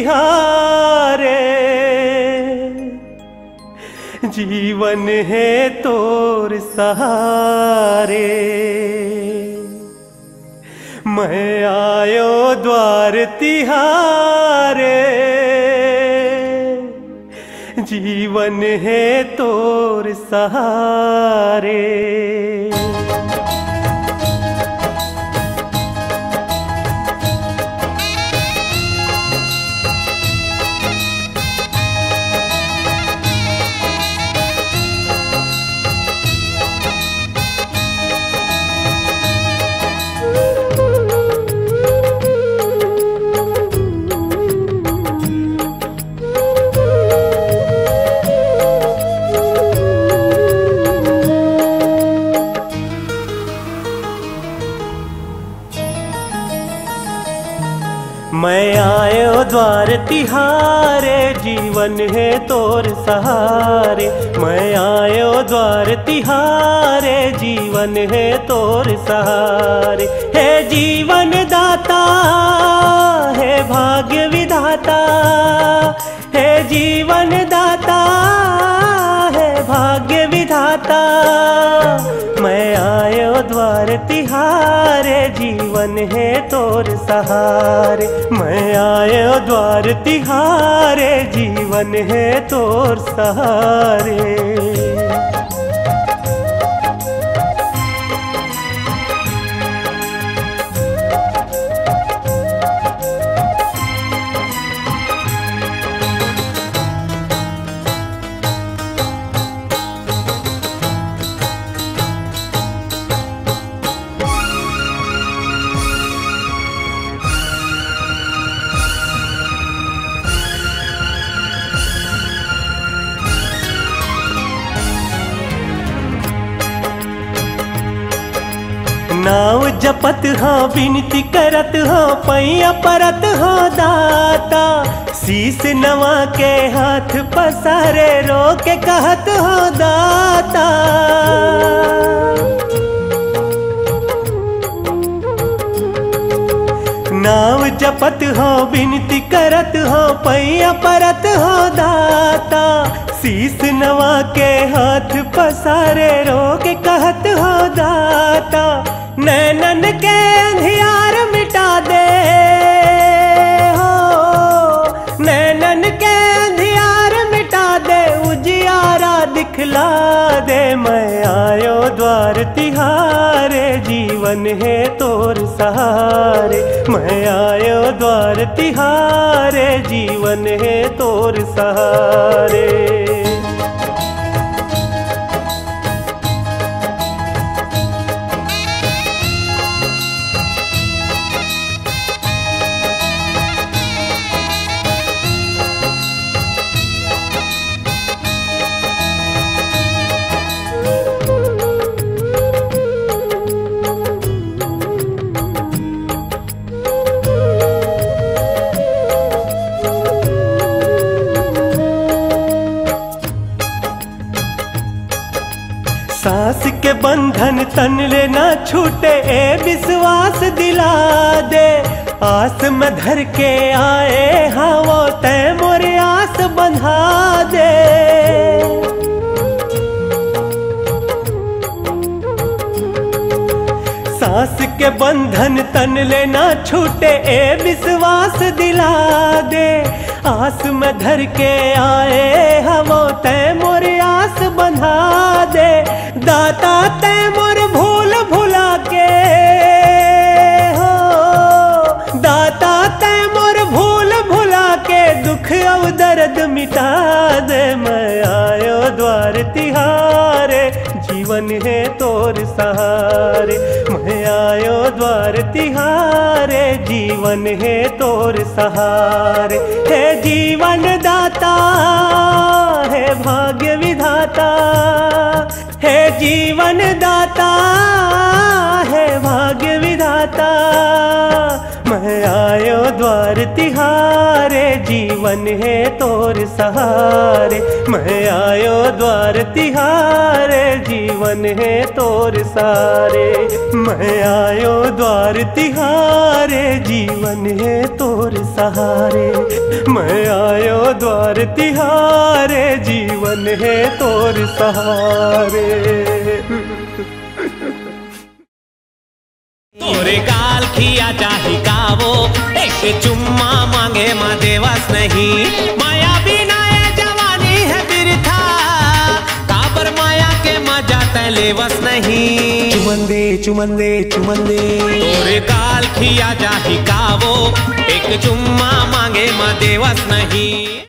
तिहारे, जीवन है तोर सहारे। मैं आयो द्वार तिहारे, जीवन है तोर सहारे। मैं आयो द्वार तिहारे, जीवन है तोर सहारे। मैं आयो द्वार तिहारे, जीवन है तोर सहारे। हे जीवन दाता, हे भाग्य विधाता, हे जीवन दाता, है भाग्य विधाता। मैं आयो द्वार तिहारे, जीवन है तोर सहारे। मैं आयो द्वार तिहारे, जीवन है तोर सहारे। नाव जपत हाँ, विनती करत हाँ, पैया परत हाँ दाता। शीस नवा के हाथ पसारे, रो के कहत हाँ दाता। नाव जपत हाँ, विनती करत हाँ, पैया परत हाँ दाता। शीस नवा के हाथ पसारे, रो के कहत हाँ दाता। नैनन के अंधियार मिटा दे हो, नैनन के अंधियार मिटा दे, उजियारा दिखला दे। मैं आयो द्वार तिहारे, जीवन है तोर सहारे। मैं आयो द्वार तिहारे, जीवन है तोर सहारे। सांस के बंधन तन ले ना छूटे, ए विश्वास दिला दे। आस में धर के आए हाँ वो, तय मोरे आस बंधा दे। सांस के बंधन तन ले ना छूटे, ए विश्वास दिला दे। आस में धर के आए हवो, तय मोर आस बंधा दे। दाता तय मोर भूल भुला के हो, दाता तय मोर भूल भुला के, दुख और दर्द मिटा दे। मैं आयो द्वार तिहारे, जीवन है तोर सहारे। मैं आयो द्वार तिहारे, जीवन है तोर सहारे। हे जीवन दाता, है भाग्य विधाता, है जीवन दाता, है भाग्य विधाता। मैं आयो द्वार तिहारे, जीवन है तोर सहारे। मैं आयो द्वार तिहारे, जीवन है तोर सहारे। मैं आयो द्वार तिहारे, जीवन है तोर सहारे। मैं आयो द्वार तिहारे, जीवन है तोर सहारे। तोरे गाल खिया चाही कावो, एक चुम्मा मांगे माँ देवस नहीं। माया बिना ये जवानी है बिरथा, काबर माया के मजा तलेवस नहीं। चुमन दे चुमन दे चुमन दे। तोरे गाल खिया चाही कावो, एक चुम्मा मांगे माँ देवस नहीं।